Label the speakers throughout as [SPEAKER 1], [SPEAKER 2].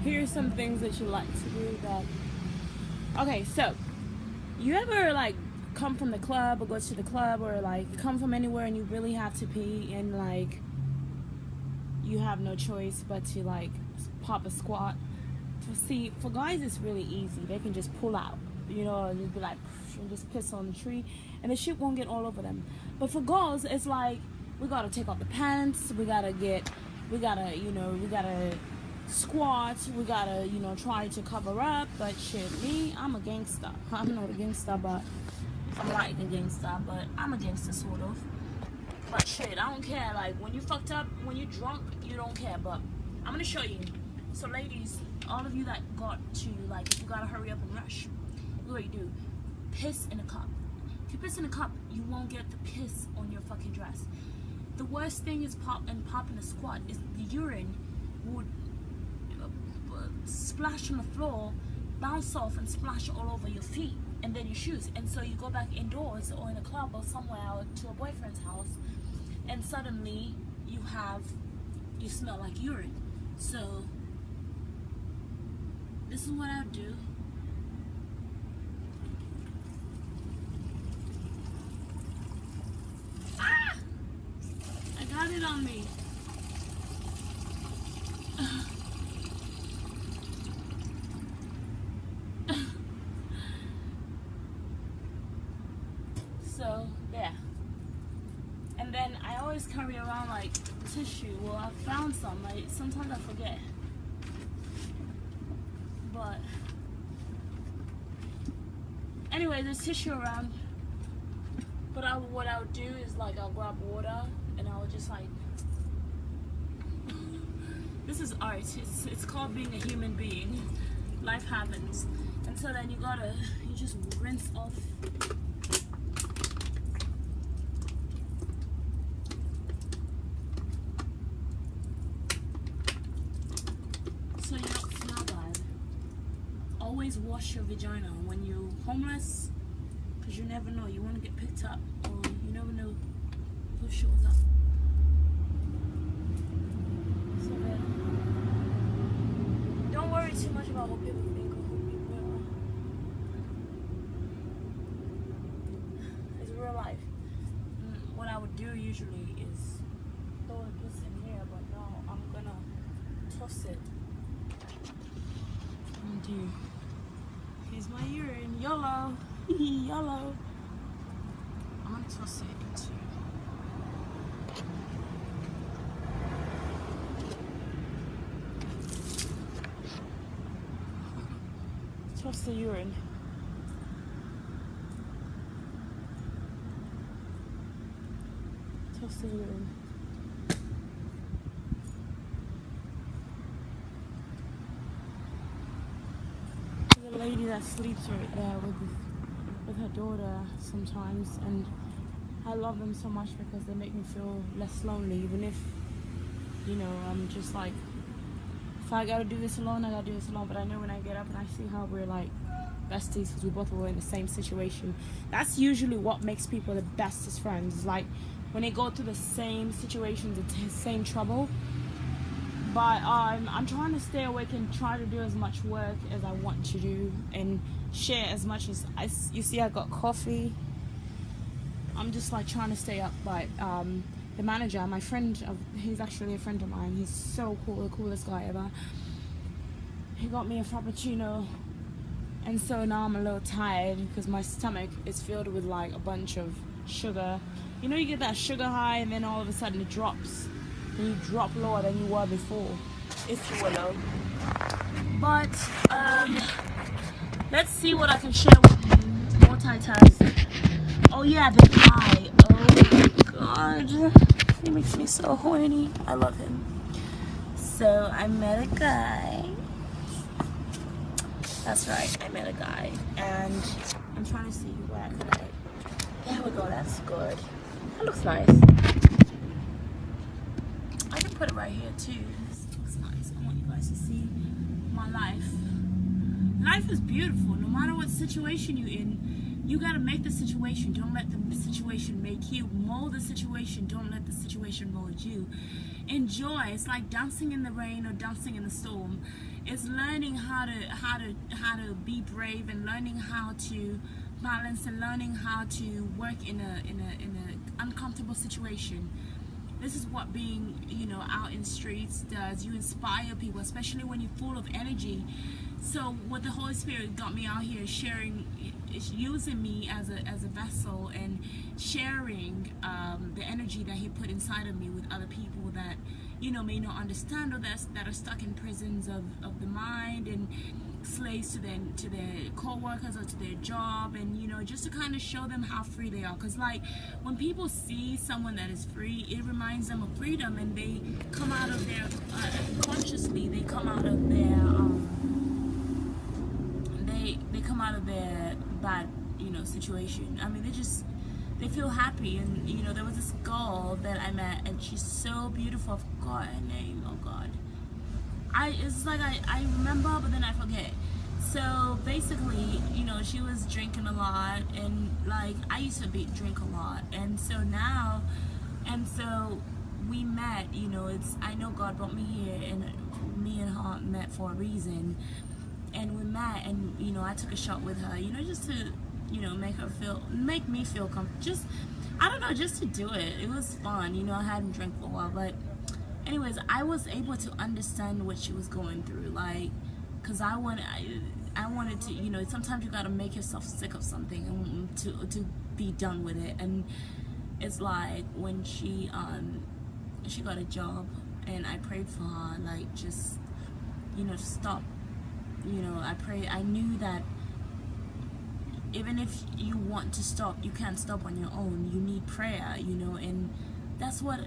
[SPEAKER 1] here's some things that you like to do that. Okay, so you ever like come from the club or go to the club or like come from anywhere and you really have to pee and like you have no choice but to like pop a squat? See, for guys it's really easy. They can just pull out, you know, and just be like and just piss on the tree and the shit won't get all over them. But for girls it's like we gotta take off the pants, we gotta squat, we gotta, you know, try to cover up. But shit, me, I'm a gangster. I'm not a gangster, but I'm like a gangster, but I'm a gangster sort of. But shit, I don't care. Like when you fucked up, when you drunk, you don't care. But I'm gonna show you. So ladies, all of you that got to, like, if you gotta hurry up and rush, what do you do? Piss in a cup. If you piss in a cup, you won't get the piss on your fucking dress. The worst thing is popping a squat is the urine would splash on the floor, bounce off and splash all over your feet and then your shoes, and so you go back indoors or in a club or somewhere or to a boyfriend's house and suddenly you smell like urine. So this is what I do. I got it on me. So yeah, and then I always carry around like tissue. Well, I found some. Like sometimes I forget, but anyway, there's tissue around. But what I would do is like I'll grab water and I'll just like, this is art. It's called being a human being. Life happens, and so then you just rinse off. So you don't smell bad. Always wash your vagina when you're homeless, because you never know. You want to get picked up, or you never know who shows up. So then, don't worry too much about what people think or who people are. It's real life. What I would do usually is throw the piss in here, but no, I'm gonna toss it. Dude, here's my urine. YOLO. YOLO. I'm gonna toss it into. Toss the urine. Toss the urine. The lady that sleeps right there with her daughter sometimes, and I love them so much because they make me feel less lonely, even if, you know, I'm just like, if I gotta do this alone, I gotta do this alone. But I know when I get up and I see how we're like besties because we both were in the same situation, that's usually what makes people the bestest friends, like when they go through the same situations, the same trouble. But I'm trying to stay awake and try to do as much work as I want to do and share as much as you see I got coffee. I'm just like trying to stay up. But the manager, my friend, he's actually a friend of mine. He's so cool, the coolest guy ever. He got me a Frappuccino, and so now I'm a little tired because my stomach is filled with like a bunch of sugar. You know, you get that sugar high and then all of a sudden it drops. And you drop lower than you were before, if you were low. But let's see what I can share with you. Multitask. Oh yeah, the guy. Oh my god, he makes me so horny. I love him. So I met a guy. That's right, I met a guy, and I'm trying to see where can I. There we go. That's good. That looks nice. I can put it right here too. This looks nice. I want you guys to see my life. Life is beautiful, no matter what situation you're in. You got to make the situation. Don't let the situation make you. Mold the situation. Don't let the situation mold you. Enjoy. It's like dancing in the rain or dancing in the storm. It's learning how to be brave, and learning how to balance, and learning how to work in a uncomfortable situation. This is what being, you know, out in streets does. You inspire people, especially when you're full of energy. So what the Holy Spirit got me out here sharing, is using me as a vessel, and sharing the energy that He put inside of me with other people that, you know, may not understand, or that are stuck in prisons of the mind, and slaves to their co-workers or to their job, and, you know, just to kind of show them how free they are. Because like when people see someone that is free, it reminds them of freedom, and they come out of their consciously, they come out of their they come out of their bad, you know, situation. I mean, they feel happy. And, you know, there was this girl that I met, and she's so beautiful. I forgot her name. Oh God. It's like I remember, but then I forget. So basically, you know, she was drinking a lot, and like I used to drink a lot, and so we met. You know, I know God brought me here, and me and her met for a reason, and we met, and, you know, I took a shot with her, you know, just to, you know, make me feel comfortable. Just, I don't know, just to do it. It was fun, you know. I hadn't drank for a while, but anyways, I was able to understand what she was going through, like, because I wanted to, you know, sometimes you gotta make yourself sick of something and to be done with it. And it's like when she got a job, and I prayed for her, like, just, you know, to stop. You know, I knew that even if you want to stop, you can't stop on your own. You need prayer, you know, and that's what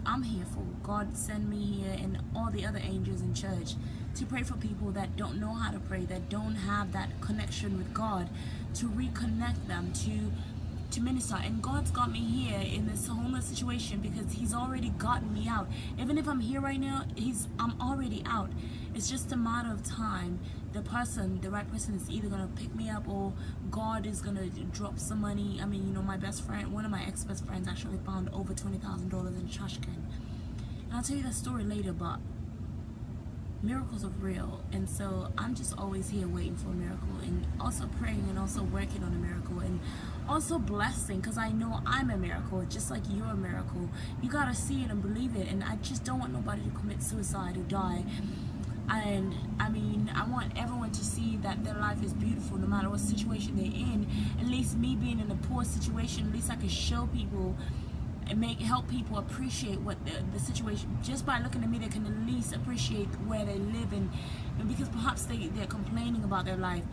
[SPEAKER 1] I'm here for. God sent me here, and all the other angels in church, to pray for people that don't know how to pray, that don't have that connection with God, to reconnect them, to minister. And God's got me here in this homeless situation because He's already gotten me out. Even if I'm here right now, I'm already out. It's just a matter of time. The right person is either gonna pick me up, or God is gonna drop some money. I mean, you know, my best friend, one of my ex-best friends, actually found over $20,000 in a trash can. And I'll tell you that story later, but miracles are real. And so I'm just always here waiting for a miracle, and also praying, and also working on a miracle, and also blessing, because I know I'm a miracle, just like you're a miracle. You gotta see it and believe it. And I just don't want nobody to commit suicide or die. And I mean, I want everyone to see that their life is beautiful no matter what situation they're in. At least me being in a poor situation, at least I can show people and help people appreciate what the situation. Just by looking at me, they can at least appreciate where they live, and because perhaps they're complaining about their life.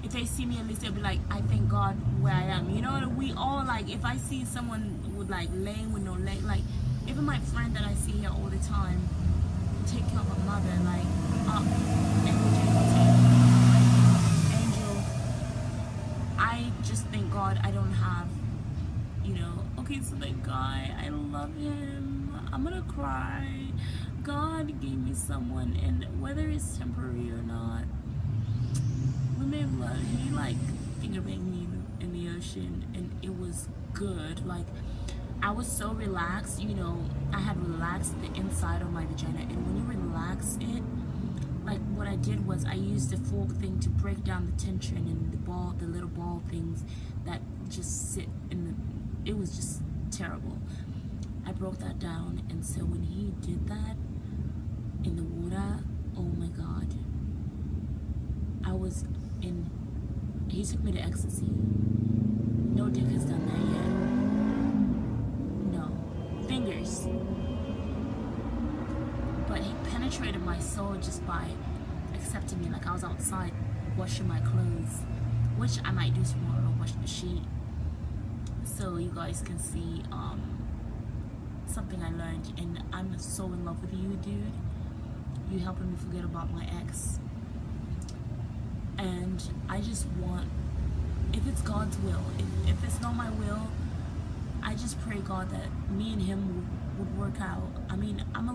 [SPEAKER 1] If they see me, at least they'll be like, I thank God where I am. You know, we all, like, if I see someone with like lame with no leg, like even my friend that I see here all the time, take care of her mother, like Angel. I just thank God I don't have, you know. Okay, so that guy, I love him. I'm gonna cry. God gave me someone, and whether it's temporary or not, we made love. He like finger banged me in the ocean, and it was good. Like, I was so relaxed, you know. I had relaxed the inside of my vagina, and when you relax it, like, what I did was I used the fork thing to break down the tension, and the little ball things that just sit in the, it was just terrible. I broke that down, and so when he did that in the water, oh my God, I was in, he took me to ecstasy. No dick has done that yet. No. Fingers. But he penetrated my soul just by accepting me. Like, I was outside washing my clothes, which I might do tomorrow, wash the sheet, so you guys can see something I learned. And I'm so in love with you, dude. You helping me forget about my ex. And I just want, if it's God's will, if it's not my will, I just pray, God, that me and him would work out. I mean, I'm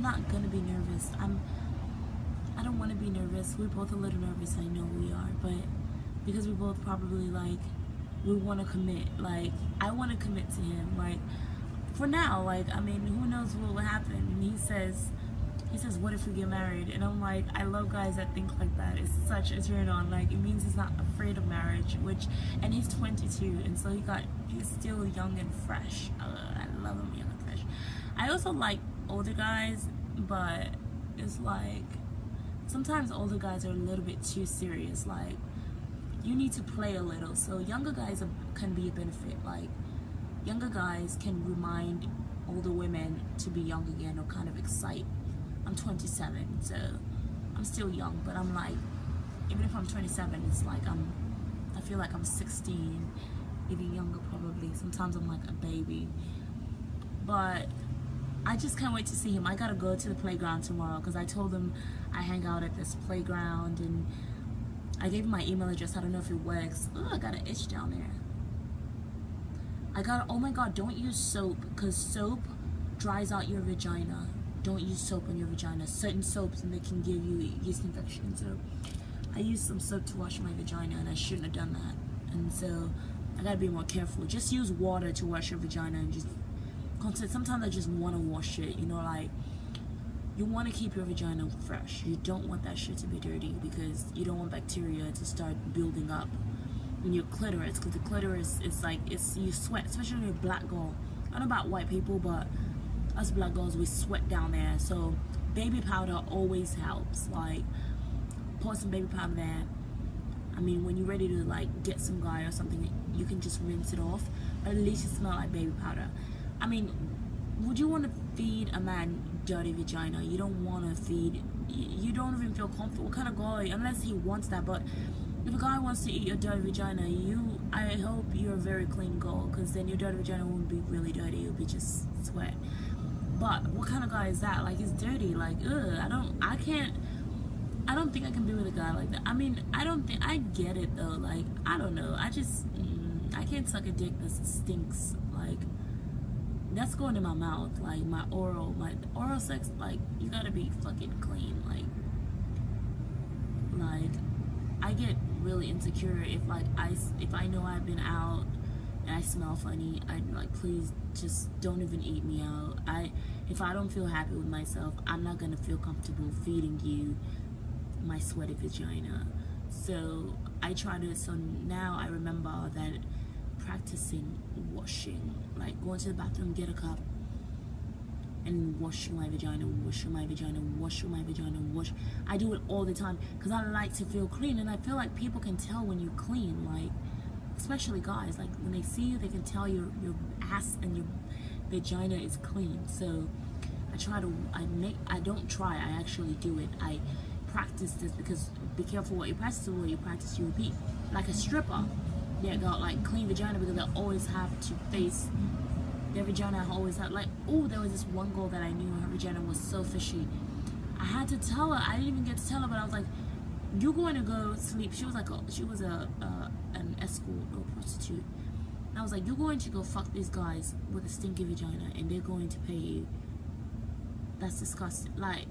[SPEAKER 1] not gonna be nervous. I don't want to be nervous. We're both a little nervous, I know we are, but because we both probably like we want to commit. Like, I want to commit to him. Like, for now, like, I mean, who knows what will happen. And he says, what if we get married? And I'm like, I love guys that think like that. It's such a turn on. Like, it means he's not afraid of marriage, and he's 22, and so he's still young and fresh. I love him young and fresh. I also like older guys, but it's like, sometimes older guys are a little bit too serious. Like, you need to play a little. So younger guys can be a benefit. Like, younger guys can remind older women to be young again, or kind of excite. I'm 27, so I'm still young, but I'm like, even if I'm 27, it's like I feel like I'm 16, even younger probably. Sometimes I'm like a baby. But I just can't wait to see him. I gotta go to the playground tomorrow, because I told him I hang out at this playground, and I gave him my email address. I don't know if it works. Oh, I got an itch down there. Oh my god, don't use soap, because soap dries out your vagina. Don't use soap on your vagina. Certain soaps, and they can give you yeast infection. So I used some soap to wash my vagina, and I shouldn't have done that. And so I gotta be more careful. Just use water to wash your vagina, and just sometimes I just want to wash it, you know, like, you want to keep your vagina fresh. You don't want that shit to be dirty, because you don't want bacteria to start building up in your clitoris, because the clitoris is like, you sweat, especially when you're a black girl. I don't know about white people, but us black girls, we sweat down there. So baby powder always helps. Like, pour some baby powder there. I mean, when you're ready to like get some guy or something, you can just rinse it off, but at least it smells like baby powder. I mean, would you want to feed a man dirty vagina? You don't want to feed, you don't even feel comfortable. What kind of guy, unless he wants that. But if a guy wants to eat your dirty vagina, I hope you're a very clean girl, because then your dirty vagina won't be really dirty, it'll be just sweat. But what kind of guy is that? Like, it's dirty. Like, ugh, I don't think I can be with a guy like that. I mean, I get it though. Like, I don't know. I can't suck a dick that stinks. Like, that's going in my mouth. Like, my oral sex, like, you gotta be fucking clean. Like, I get really insecure if I know I've been out and I smell funny. I'd like, please just don't even eat me out. If I don't feel happy with myself, I'm not gonna feel comfortable feeding you my sweaty vagina. So I try to, so now I remember that practicing washing, like going to the bathroom, get a cup, and wash my vagina, wash my vagina, wash my vagina, wash. I do it all the time, because I like to feel clean, and I feel like people can tell when you're clean, like, especially guys, like, when they see you, they can tell your ass and your vagina is clean. So I actually do it. I practice this, because be careful what you practice, or what you practice you repeat. Like a stripper, they got like clean vagina, because they always have to face their vagina. Always have, like, oh, there was this one girl that I knew, her vagina was so fishy. I had to tell her. I didn't even get to tell her, but I was like, you're going to go sleep. She was like an escort or prostitute. And I was like, you're going to go fuck these guys with a stinky vagina, and they're going to pay you. That's disgusting. Like,